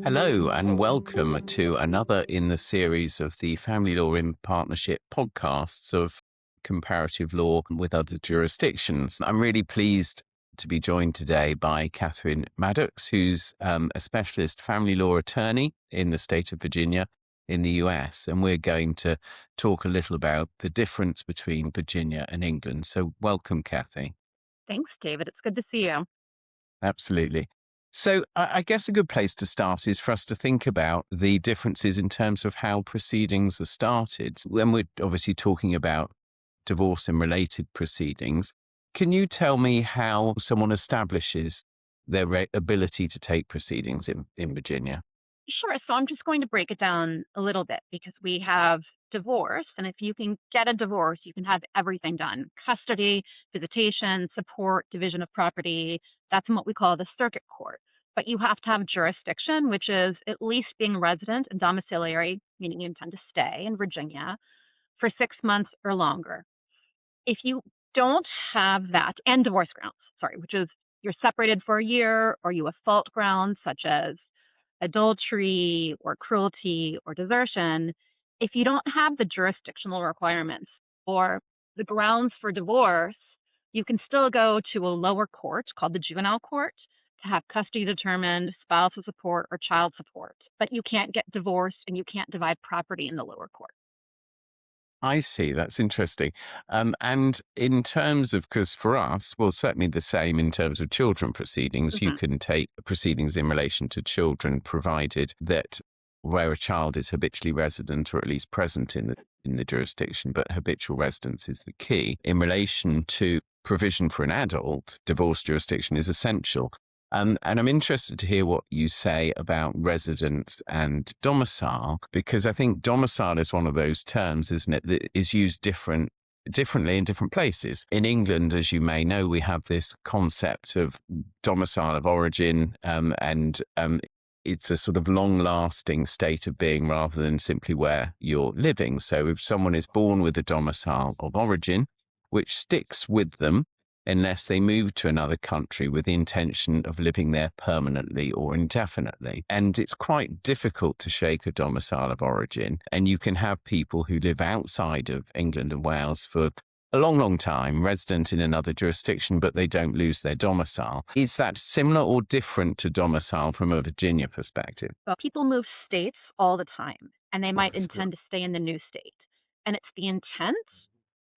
Hello, and welcome to another in the series of the Family Law in Partnership podcasts of comparative law with other jurisdictions. I'm really pleased to be joined today by Katharine Maddox, who's a specialist family law attorney in the state of Virginia in the US. And we're going to talk a little about the difference between Virginia and England. So welcome, Kathy. Thanks, David. It's good to see you. Absolutely. So I guess a good place to start is for us to think about the differences in terms of how proceedings are started. When we're obviously talking about divorce and related proceedings, can you tell me how someone establishes their ability to take proceedings in Virginia? Sure. So I'm just going to break it down a little bit because we have divorce. And if you can get a divorce, you can have everything done: custody, visitation, support, division of property. That's what we call the circuit court. But you have to have jurisdiction, which is at least being resident and domiciliary, meaning you intend to stay in Virginia for 6 months or longer. If you don't have that, and divorce grounds, sorry, which is you're separated for a year, or you have fault grounds such as adultery or cruelty or desertion, if you don't have the jurisdictional requirements or the grounds for divorce, you can still go to a lower court called the juvenile court to have custody determined, spousal support, or child support. But you can't get divorced and you can't divide property in the lower court. I see. That's interesting. And in terms of, because for us, well, certainly the same in terms of children proceedings, you Mhm. can take proceedings in relation to children, provided that where a child is habitually resident or at least present in the jurisdiction, but habitual residence is the key. In relation to provision for an adult, divorce jurisdiction is essential. And I'm interested to hear what you say about residence and domicile, because I think domicile is one of those terms, isn't it, that is used differently in different places. In England, as you may know, we have this concept of domicile of origin, and it's a sort of long-lasting state of being rather than simply where you're living. So if someone is born with a domicile of origin, which sticks with them, unless they move to another country with the intention of living there permanently or indefinitely. And it's quite difficult to shake a domicile of origin. And you can have people who live outside of England and Wales for a long, long time, resident in another jurisdiction, but they don't lose their domicile. Is that similar or different to domicile from a Virginia perspective? Well, people move states all the time, and they might Sure. intend to stay in the new state. And it's the intent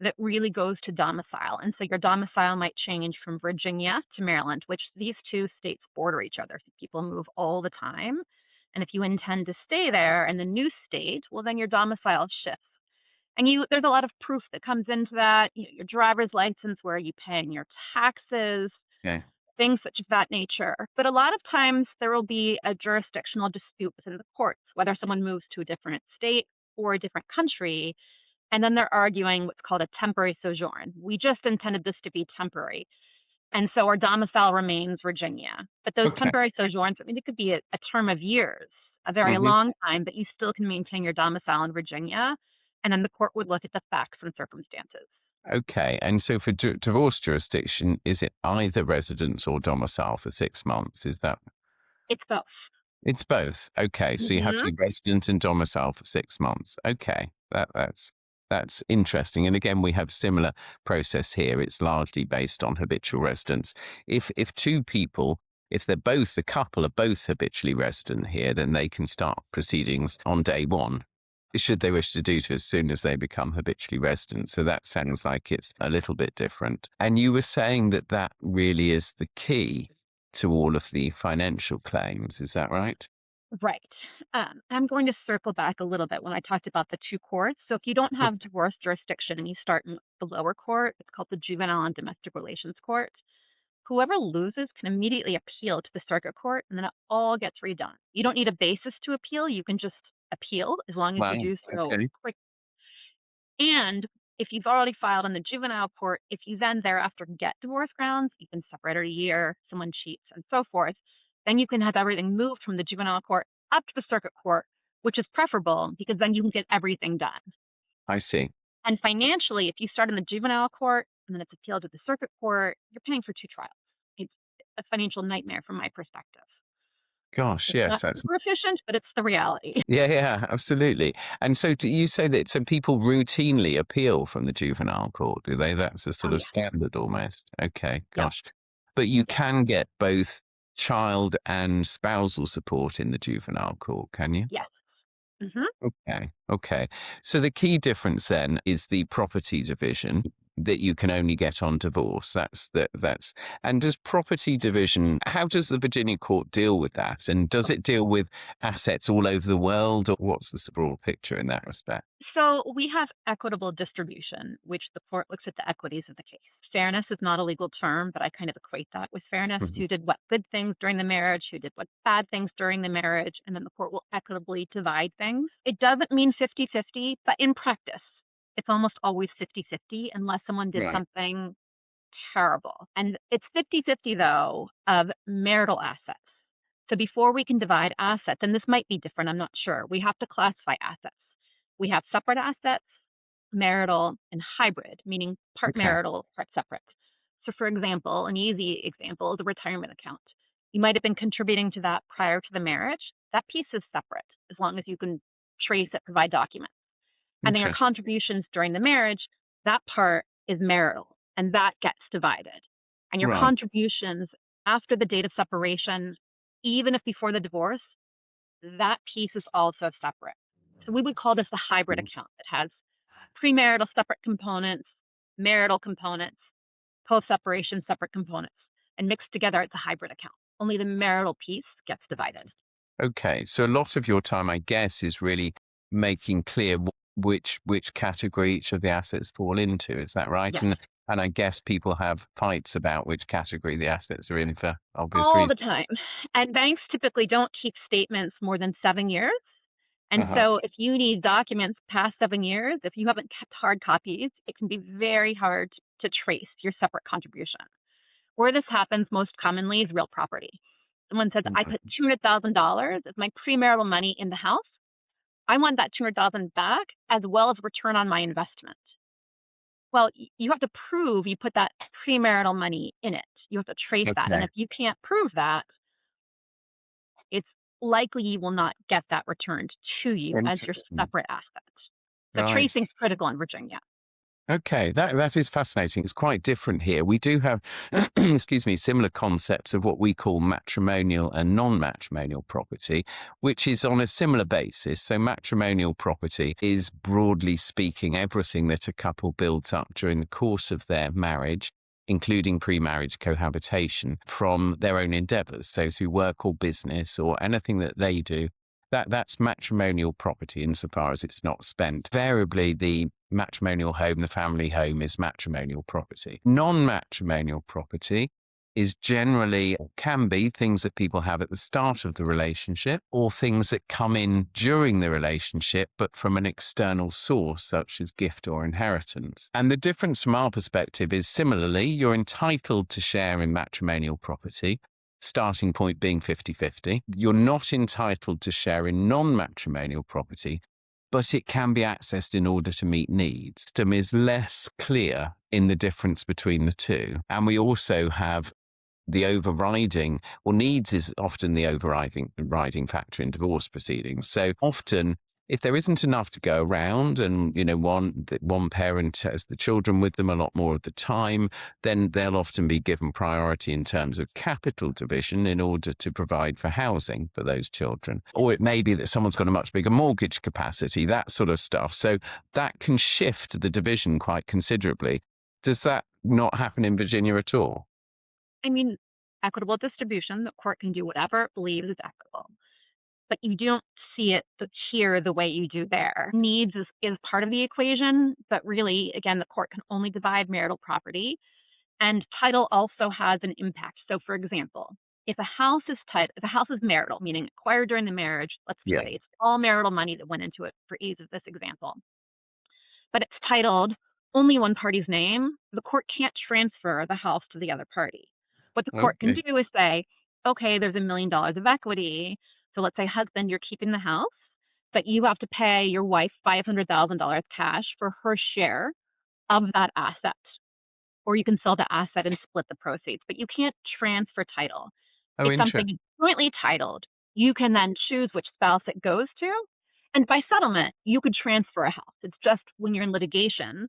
that really goes to domicile. And so your domicile might change from Virginia to Maryland, which these two states border each other. So people move all the time. And if you intend to stay there in the new state, well, then your domicile shifts. And there's a lot of proof that comes into that. Your driver's license, where are you paying your taxes, Okay. things such of that nature. But a lot of times there will be a jurisdictional dispute within the courts, whether someone moves to a different state or a different country, and then they're arguing what's called a temporary sojourn. We just intended this to be temporary. And so our domicile remains Virginia. But those Okay. temporary sojourns, I mean, it could be a term of years, a very long time, but you still can maintain your domicile in Virginia. And then the court would look at the facts and circumstances. Okay. And so for divorce jurisdiction, is it either residence or domicile for 6 months? Is that? It's both. It's both. Okay. So you have to Hmm. be resident and domicile for 6 months. Okay. That's interesting. And again, we have similar process here. It's largely based on habitual residence. If two people, if they're both, the couple are both habitually resident here, then they can start proceedings on day one, should they wish to do so, as soon as they become habitually resident. So that sounds like it's a little bit different. And you were saying that that really is the key to all of the financial claims. Is that right? Right. I'm going to circle back a little bit when I talked about the two courts. So if you don't have Okay. divorce jurisdiction and you start in the lower court, it's called the Juvenile and Domestic Relations Court. Whoever loses can immediately appeal to the circuit court, and then it all gets redone. You don't need a basis to appeal. You can just appeal as long as you Wow. do so Okay. quick. And if you've already filed in the juvenile court, if you then thereafter get divorce grounds, you can separate a year, someone cheats, and so forth, then you can have everything moved from the juvenile court up to the circuit court, which is preferable because then you can get everything done. I see. And financially, if you start in the juvenile court and then it's appealed to the circuit court, you're paying for two trials. It's a financial nightmare from my perspective. Gosh, It's yes, not that's super efficient, but it's the reality. yeah, yeah, absolutely. And so do you say that some people routinely appeal from the juvenile court, do they? That's a Oh, sort of yeah. standard almost. Okay, Yep. gosh. But you Yep. can get both child and spousal support in the juvenile court, can you? Yes. Hmm. Okay. Okay. So the key difference then is the property division that you can only get on divorce. That's and does property division, how does the Virginia court deal with that? And does it deal with assets all over the world, or what's the broad picture in that respect? So we have equitable distribution, which the court looks at the equities of the case. Fairness is not a legal term, but I kind of equate that with fairness. Mhm. Who did what good things during the marriage, who did what bad things during the marriage, and then the court will equitably divide things. It doesn't mean 50-50, but in practice, it's almost always 50-50 unless someone did Right. something terrible. And it's 50-50 though of marital assets. So before we can divide assets, and this might be different, I'm not sure, we have to classify assets. We have separate assets, marital, and hybrid, meaning part Okay. marital, part separate. So for example, an easy example is a retirement account. You might have been contributing to that prior to the marriage. That piece is separate as long as you can trace it, provide documents. And then your Interesting. contributions during the marriage, that part is marital and that gets divided. And your Right. contributions after the date of separation, even if before the divorce, that piece is also separate. So we would call this a hybrid account. It has premarital separate components, marital components, post separation separate components, and mixed together, it's a hybrid account. Only the marital piece gets divided. Okay. So a lot of your time, I guess, is really making clear which category each of the assets fall into. Is that right? Yes, And I guess people have fights about which category the assets are in for obvious all the reasons. time. And banks typically don't keep statements more than 7 years. And Uh-huh. so if you need documents past 7 years, if you haven't kept hard copies, it can be very hard to trace your separate contribution. Where this happens most commonly is real property. Someone says, I put $200,000 as my premarital money in the house. I want that 200,000 back as well as return on my investment. Well, you have to prove you put that premarital money in it. You have to trace that. And Okay. if you can't prove that, it's likely you will not get that returned to you as your Interesting. separate asset. So Right. tracing is critical in Virginia. Okay, that is fascinating. It's quite different here. We do have, excuse me, similar concepts of what we call matrimonial and non-matrimonial property, which is on a similar basis. So matrimonial property is, broadly speaking, everything that a couple builds up during the course of their marriage, including pre-marriage cohabitation, from their own endeavors. So through work or business or anything that they do. That's matrimonial property insofar as it's not spent. Variably, the matrimonial home, the family home, is matrimonial property. Non-matrimonial property is generally, or can be, things that people have at the start of the relationship or things that come in during the relationship, but from an external source, such as gift or inheritance. And the difference from our perspective is similarly, you're entitled to share in matrimonial property, starting point being 50-50. You're not entitled to share in non-matrimonial property, but it can be accessed in order to meet needs. System is less clear in the difference between the two. And we also have the overriding, well, needs is often the overriding factor in divorce proceedings. So often, if there isn't enough to go around and, one parent has the children with them a lot more of the time, then they'll often be given priority in terms of capital division in order to provide for housing for those children. Or it may be that someone's got a much bigger mortgage capacity, that sort of stuff. So that can shift the division quite considerably. Does that not happen in Virginia at all? I mean, equitable distribution, the court can do whatever it believes is equitable, but you don't see it here the way you do there. Needs is part of the equation, but really, again, the court can only divide marital property, and title also has an impact. So, for example, if a house is marital, meaning acquired during the marriage, let's Yeah. say it's all marital money that went into it for ease of this example, but it's titled only one party's name, the court can't transfer the house to the other party. What the court can Okay. do is say, okay, there's $1 million of equity. So let's say, husband, you're keeping the house, but you have to pay your wife $500,000 cash for her share of that asset. Or you can sell the asset and split the proceeds, but you can't transfer title. Oh, If something interesting. is jointly titled, you can then choose which spouse it goes to. And by settlement, you could transfer a house. It's just when you're in litigation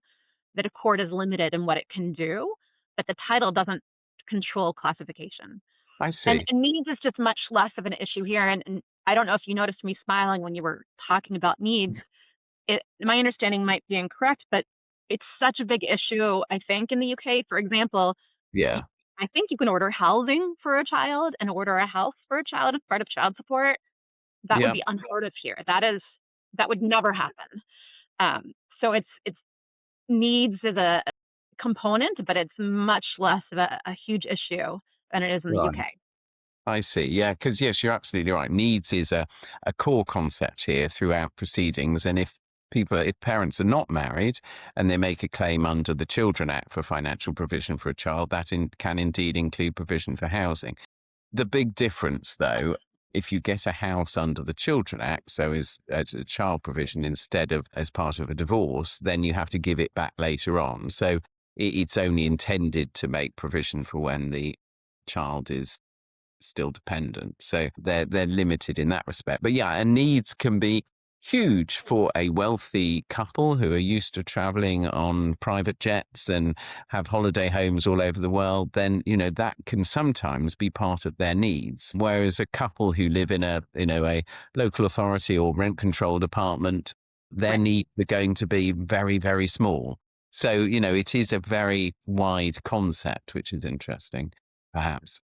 that a court is limited in what it can do, but the title doesn't control classification. I And see. needs is just much less of an issue here. And I don't know if you noticed me smiling when you were talking about needs. My understanding might be incorrect, but it's such a big issue, I think, in the UK. For example, Yeah. I think you can order housing for a child and order a house for a child as part of child support. That would Yeah. be unheard of here. That would never happen. So it's needs is a component, but it's much less of a huge issue than it is in the Right. UK. I see. Yeah, because yes, you're absolutely right. Needs is a core concept here throughout proceedings. And if parents are not married and they make a claim under the Children Act for financial provision for a child, that can indeed include provision for housing. The big difference, though, if you get a house under the Children Act, so as a child provision instead of as part of a divorce, then you have to give it back later on. So it's only intended to make provision for when the child is still dependent. So they're limited in that respect. But yeah, and needs can be huge for a wealthy couple who are used to traveling on private jets and have holiday homes all over the world. Then, that can sometimes be part of their needs. Whereas a couple who live in a local authority or rent controlled apartment, their Right. needs are going to be very, very small. So, it is a very wide concept, which is interesting, perhaps.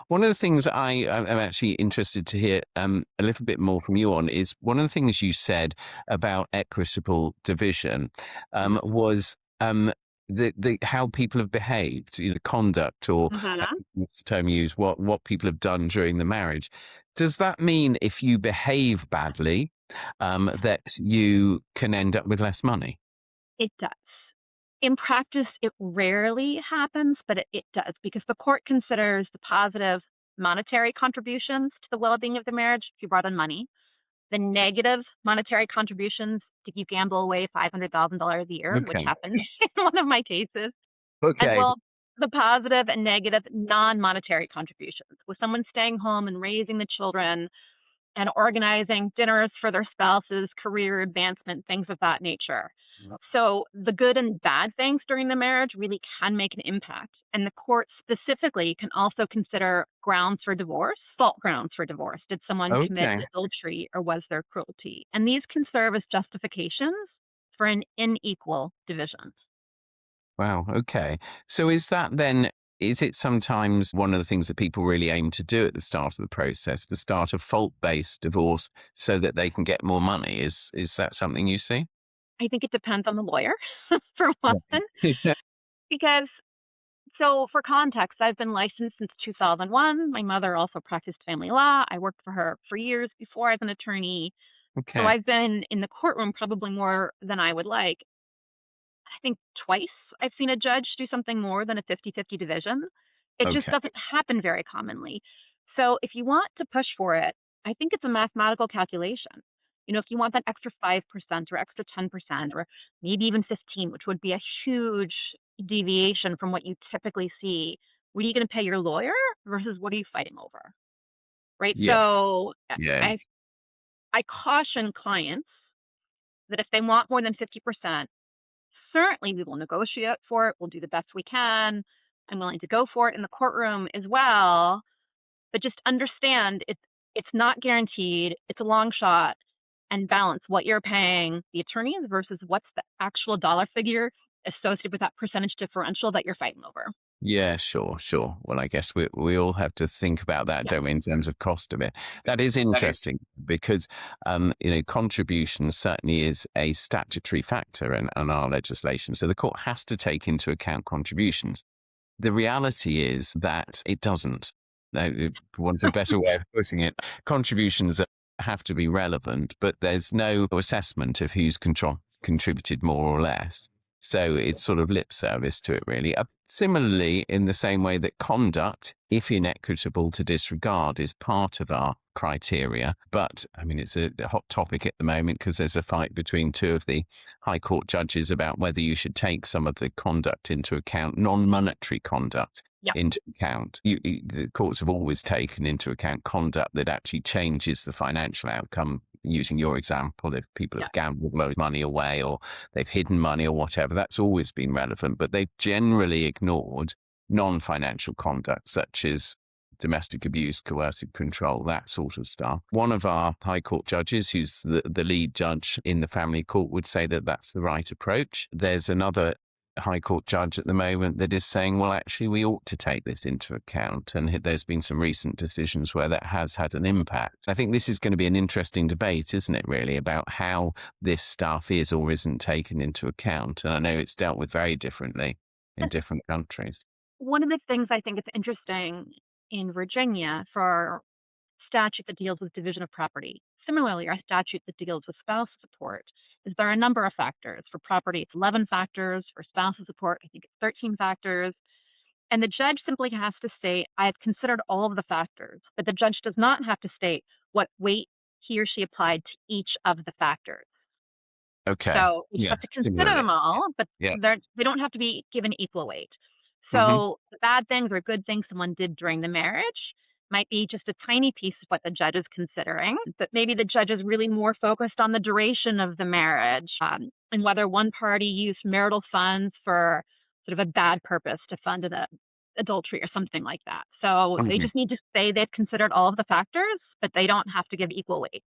One of the things I'm actually interested to hear a little bit more from you on is one of the things you said about equitable division was the how people have behaved, conduct, or Mhm. what's the term used, what people have done during the marriage. Does that mean if you behave badly, that you can end up with less money? It does. In practice, it rarely happens, but it does because the court considers the positive monetary contributions to the well-being of the marriage if you brought in money, the negative monetary contributions if you gamble away $500,000 a year, which Okay. happened in one of my cases, as Okay. well as the positive and negative non-monetary contributions, with someone staying home and raising the children and organizing dinners for their spouses, career advancement, things of that nature. So the good and bad things during the marriage really can make an impact. And the court specifically can also consider grounds for divorce, fault grounds for divorce. Did someone commit Okay. adultery or was there cruelty? And these can serve as justifications for an unequal division. Wow. Okay. So is it sometimes one of the things that people really aim to do at the start of the process, the start of fault-based divorce so that they can get more money? Is that something you see? I think it depends on the lawyer, for one, Yeah. because so for context, I've been licensed since 2001. My mother also practiced family law. I worked for her for years before as an attorney. So Okay. I've been in the courtroom probably more than I would like. I think twice I've seen a judge do something more than a 50-50 division. It just Okay. doesn't happen very commonly. So if you want to push for it, I think it's a mathematical calculation. If you want that extra 5% or extra 10% or maybe even 15, which would be a huge deviation from what you typically see, what are you going to pay your lawyer versus what are you fighting over? Right? Yeah. So Yeah. I I caution clients that if they want more than 50%, certainly we will negotiate for it. We'll do the best we can. I'm willing to go for it in the courtroom as well. But just understand it's not guaranteed. It's a long shot and balance what you're paying the attorneys versus what's the actual dollar figure associated with that percentage differential that you're fighting over. Yeah, sure, sure. Well, I guess we all have to think about that, Yeah. don't we, in terms of cost of it. That is interesting because contribution certainly is a statutory factor in our legislation. So the court has to take into account contributions. The reality is that it doesn't. No, for want of a better way of putting it, contributions have to be relevant, but there's no assessment of who's contributed more or less. So it's sort of lip service to it, really. Similarly, in the same way that conduct, if inequitable to disregard, is part of our criteria. But I mean, it's a hot topic at the moment because there's a fight between two of the High Court judges about whether you should take some of the conduct into account, non-monetary conduct, Yeah. into account. The courts have always taken into account conduct that actually changes the financial outcome. Using your example, if people Yeah. have gambled money away or they've hidden money or whatever, that's always been relevant. But they've generally ignored non-financial conduct, such as domestic abuse, coercive control, that sort of stuff. One of our High Court judges, who's the lead judge in the family court, would say that that's the right approach. There's another High Court judge at the moment that is saying, well, actually, we ought to take this into account. And there's been some recent decisions where that has had an impact. I think this is going to be an interesting debate, isn't it, really, about how this stuff is or isn't taken into account. And I know it's dealt with very differently in And different countries. one of the things I think is interesting in Virginia for our statute that deals with division of property, similarly, our statute that deals with spousal support, is there are a number of factors. For property, it's 11 factors. For spousal support, I think it's 13 factors. And the judge simply has to state, I have considered all of the factors, but the judge does not have to state what weight he or she applied to each of the factors. Okay. So we just Yeah. have to consider Similarly. them all, but Yeah. they don't have to be given equal weight. Mm-hmm. So the bad things or good things someone did during the marriage might be just a tiny piece of what the judge is considering, but maybe the judge is really more focused on the duration of the marriage, and whether one party used marital funds for sort of a bad purpose to fund an adultery or something like that. So they Mm-hmm. just need to say they've considered all of the factors, but they don't have to give equal weight.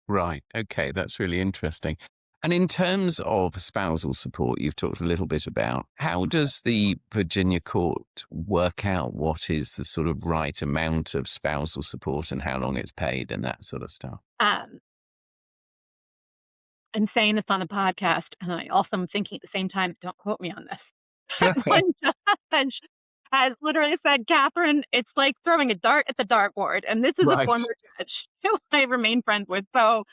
Right. Okay. That's really interesting. And in terms of spousal support, you've talked a little bit about how does the Virginia court work out what is the sort of right amount of spousal support and how long it's paid and that sort of stuff? Um, I'm saying this on the podcast, and I also am thinking at the same time, don't quote me on this. One judge has literally said, Catherine, it's like throwing a dart at the dartboard. And this is a Right. former judge who I remain friends with. So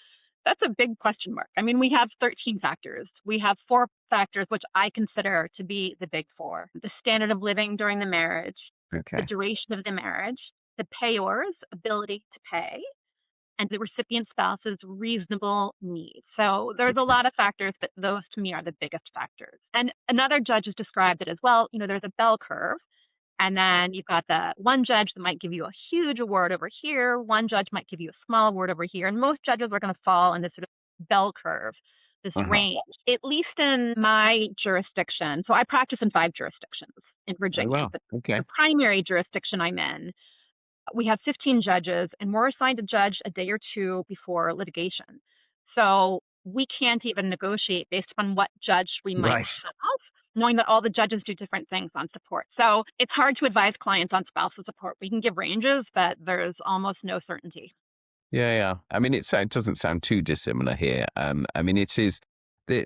that's a big question mark. I mean, we have 13 factors. We have 4 factors, which I consider to be the big 4: the standard of living during the marriage, the Okay. duration of the marriage, the payor's ability to pay, and the recipient spouse's reasonable needs. So there's a Okay. lot of factors, but those to me are the biggest factors. And another judge has described it as well. There's a bell curve. And then you've got the one judge that might give you a huge award over here. One judge might give you a small award over here. And most judges are going to fall in this sort of bell curve, this Uh-huh. range, at least in my jurisdiction. So I practice in 5 jurisdictions in Oh, Virginia. well. Okay. The primary jurisdiction I'm in, we have 15 judges, and we're assigned a judge a day or two before litigation. So we can't even negotiate based on what judge we might Right. have, knowing that all the judges do different things on support. So it's hard to advise clients on spousal support. We can give ranges, but there's almost no certainty. Yeah, yeah. I mean, it doesn't sound too dissimilar here. I mean, it is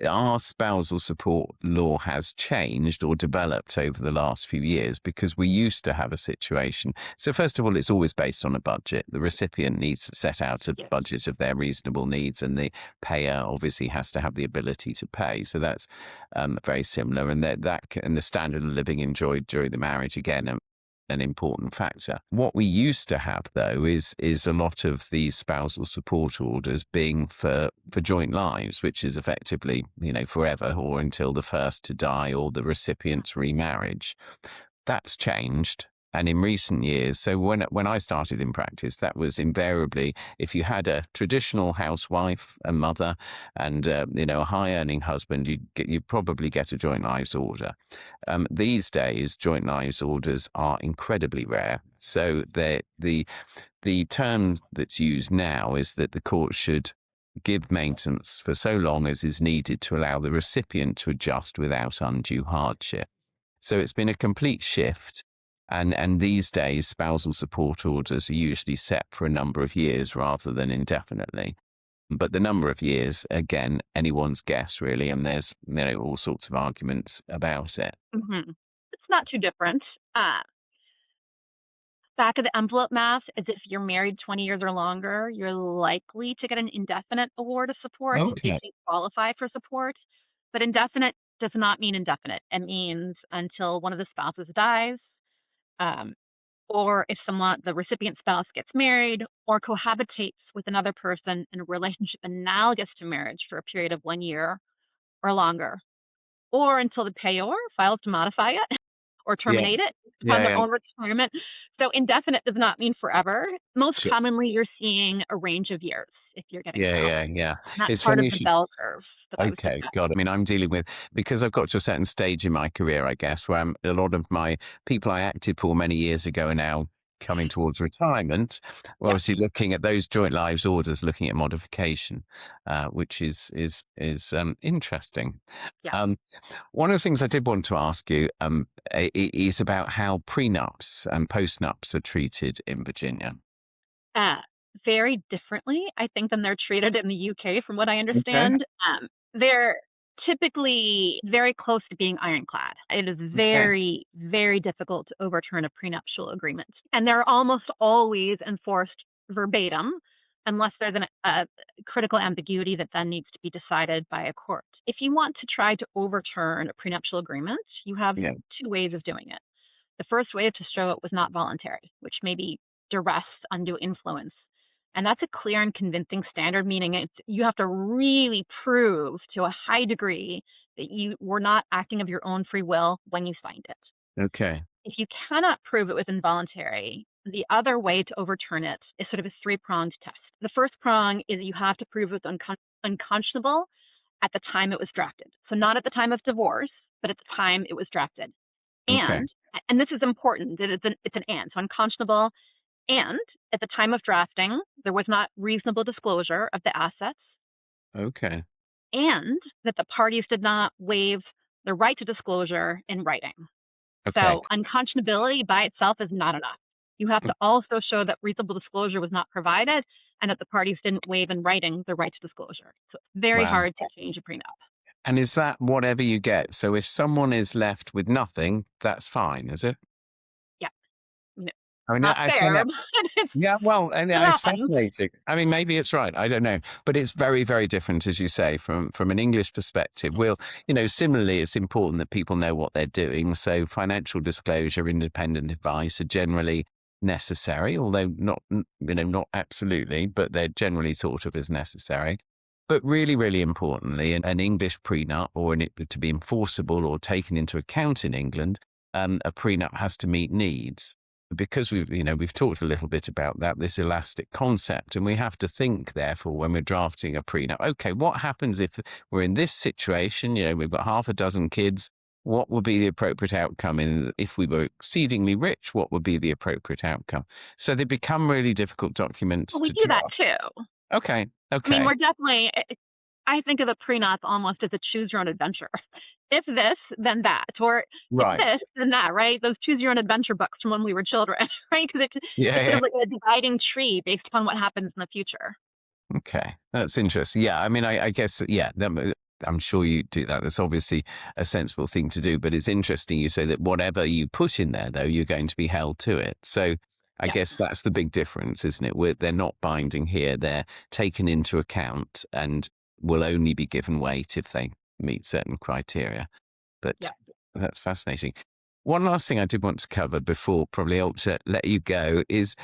our spousal support law has changed or developed over the last few years because we used to have a situation. So first of all, it's always based on a budget. The recipient needs to set out a Yes. budget of their reasonable needs, and the payer obviously has to have the ability to pay. So that's very similar, and and the standard of living enjoyed during the marriage again. An important factor. What we used to have, though, is a lot of these spousal support orders being for joint lives, which is effectively, forever or until the first to die or the recipient's remarriage. That's changed. And in recent years, so when I started in practice, that was invariably if you had a traditional housewife, a mother, and a high-earning husband, you'd probably get a joint lives order. These days, joint lives orders are incredibly rare. So the term that's used now is that the court should give maintenance for so long as is needed to allow the recipient to adjust without undue hardship. So it's been a complete shift. And these days, spousal support orders are usually set for a number of years rather than indefinitely. But the number of years, again, anyone's guess, really, and there's all sorts of arguments about it. Mm-hmm. It's not too different. Back of the envelope math is if you're married 20 years or longer, you're likely to get an indefinite award of support if Okay. you qualify for support. But indefinite does not mean indefinite. It means until one of the spouses dies, um, or if the recipient spouse gets married or cohabitates with another person in a relationship analogous to marriage for a period of 1 year or longer, or until the payor files to modify it. or Yeah. terminate it upon Yeah. their Yeah. own retirement. So indefinite does not mean forever. Most Sure. commonly, you're seeing a range of years if you're getting Yeah. that. Yeah. Yeah. That's It's part funny of you the should. bell curve that I was Okay, God. I mean, I'm dealing with, because I've got to a certain stage in my career, I guess, where a lot of my people I acted for many years ago are now coming towards retirement. We're Yeah, obviously looking at those joint lives orders, looking at modification, which is interesting. yeah. Um, One of the things I did want to ask you is about how prenups and postnups are treated in Virginia. Uh, Very differently, I think, than they're treated in the UK, from what I Okay. understand. They're typically very close to being ironclad. It is Okay. very, very difficult to overturn a prenuptial agreement, and they're almost always enforced verbatim, unless there's a critical ambiguity that then needs to be decided by a court. If you want to try to overturn a prenuptial agreement, you have Yeah. two ways of doing it. The first way is to show it was not voluntary, which may be duress, undue influence. And that's a clear and convincing standard, meaning you have to really prove to a high degree that you were not acting of your own free will when you signed it. Okay. If you cannot prove it was involuntary, the other way to overturn it is sort of a three-pronged test. The first prong is you have to prove it was unconscionable at the time it was drafted. So not at the time of divorce, but at the time it was drafted. Okay. And this is important, it's an and, so unconscionable, and at the time of drafting, there was not reasonable disclosure of the assets, Okay. and that the parties did not waive the right to disclosure in writing. Okay. So unconscionability by itself is not enough. You have to also show that reasonable disclosure was not provided and that the parties didn't waive in writing the right to disclosure. So it's very Wow. hard to change a prenup. And is that whatever you get? So if someone is left with nothing, that's fine, is it? Yeah, no, I mean, not I find fair, that, but it's, yeah, well, and it it's happens. fascinating. I mean, maybe it's right. I don't know, but it's very, very different, as you say, from an English perspective. Similarly, it's important that people know what they're doing. So financial disclosure, independent advice are generally necessary, although not absolutely, but they're generally thought of as necessary. But really, really importantly, an English prenup, or to be enforceable or taken into account in England, a prenup has to meet needs, because we've talked a little bit about that, this elastic concept, and we have to think, therefore, when we're drafting a prenup, okay, what happens if we're in this situation? We've got half a dozen kids. What would be the appropriate outcome? If we were exceedingly rich, what would be the appropriate outcome? So they become really difficult documents But we to do that draft. too. Okay. I mean, Okay. we're definitely, I think of a prenup almost as a choose your own adventure. If this, then that, or if Right. this, then that, right? Those choose your own adventure books from when we were children, right? Because Yeah. it's sort Yeah. of like a dividing tree based upon what happens in the future. Okay, that's interesting. Yeah, I mean, I guess, yeah, I'm sure you do that. That's obviously a sensible thing to do, but it's interesting you say that whatever you put in there, though, you're going to be held to it. So I Yeah, guess that's the big difference, isn't it? They're not binding here. They're taken into account and will only be given weight if they meet certain criteria. But yeah. that's fascinating. One last thing I did want to cover before probably ought to let you go is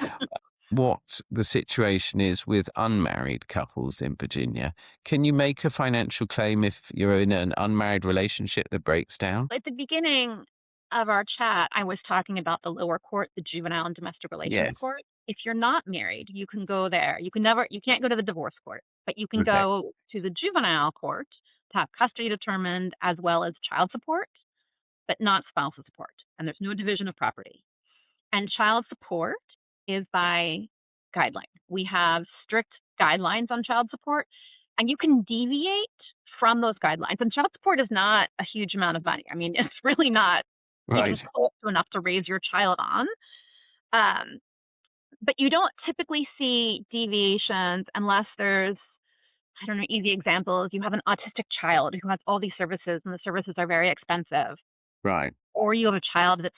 what the situation is with unmarried couples in Virginia. Can you make a financial claim if you're in an unmarried relationship that breaks down? At the beginning of our chat, I was talking about the lower court, the juvenile and domestic relations Yes. court. If you're not married, you can go there. You can't go to the divorce court, but you can Okay. go to the juvenile court to have custody determined as well as child support, but not spousal support. And there's no division of property. And child support is by guideline. We have strict guidelines on child support, and you can deviate from those guidelines. And child support is not a huge amount of money. I mean, it's really not even Right. close to enough to raise your child on. Um, but you don't typically see deviations unless there's, I don't know, easy examples. You have an autistic child who has all these services, and the services are very expensive, Right. or you have a child that's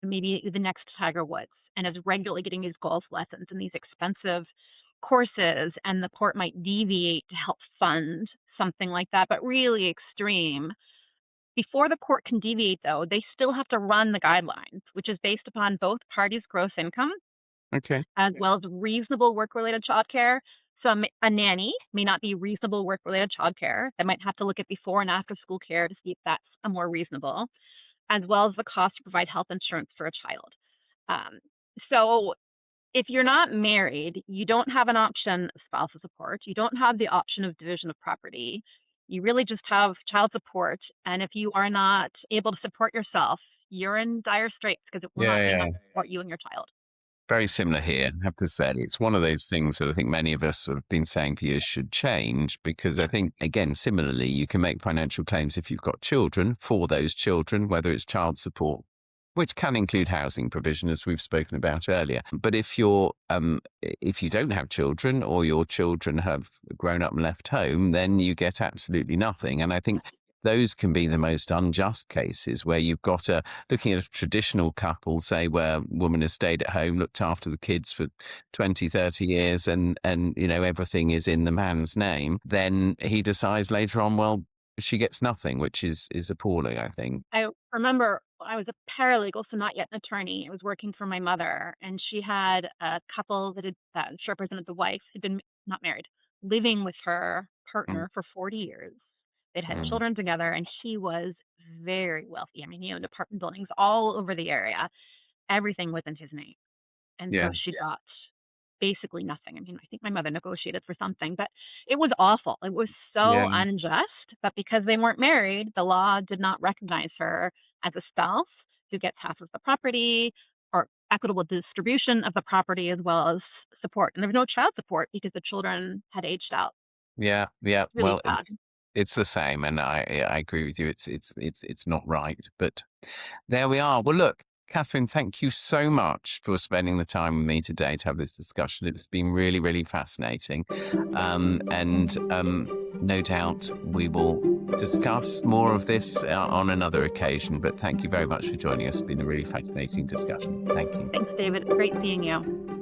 maybe the next Tiger Woods and is regularly getting these golf lessons and these expensive courses, and the court might deviate to help fund something like that, but really extreme. Before the court can deviate, though, they still have to run the guidelines, which is based upon both parties' gross income Okay. as well as reasonable work-related childcare. So a nanny may not be reasonable work-related childcare. They might have to look at before and after school care to see if that's a more reasonable. as well as the cost to provide health insurance for a child. So if you're not married, you don't have an option of spousal support. You don't have the option of division of property. You really just have child support. And if you are not able to support yourself, you're in dire straits because it will Yeah, not be yeah. enough to support you and your child. Very similar here, I have to say. It's one of those things that I think many of us have been saying for years should change, because I think, again, similarly, you can make financial claims if you've got children for those children, whether it's child support, which can include housing provision, as we've spoken about earlier. But if if you don't have children, or your children have grown up and left home, then you get absolutely nothing. And I think those can be the most unjust cases, where you've got looking at a traditional couple, say, where woman has stayed at home, looked after the kids for 20, 30 years, and everything is in the man's name. Then he decides later on, well, she gets nothing, which is appalling, I think. I remember I was a paralegal, so not yet an attorney. I was working for my mother, and she had a couple that she represented. The wife had been not married, living with her Mm, partner for 40 years. They'd had mm. children together, and he was very wealthy. I mean, he owned apartment buildings all over the area. Everything was in his name. And so Yeah, she got basically nothing. I mean, I think my mother negotiated for something, but it was awful. It was yeah, so unjust. But because they weren't married, the law did not recognize her as a spouse who gets half of the property, or equitable distribution of the property, as well as support. And there was no child support because the children had aged out. yeah, yeah. It's really Well, sad. it's the same, and I agree with you. It's not right, but there we are. Well, look, Katharine, thank you so much for spending the time with me today to have this discussion. It's been really, really fascinating. And no doubt we will discuss more of this on another occasion. But thank you very much for joining us. It's been a really fascinating discussion. Thank you. Thanks, David. It's great seeing you.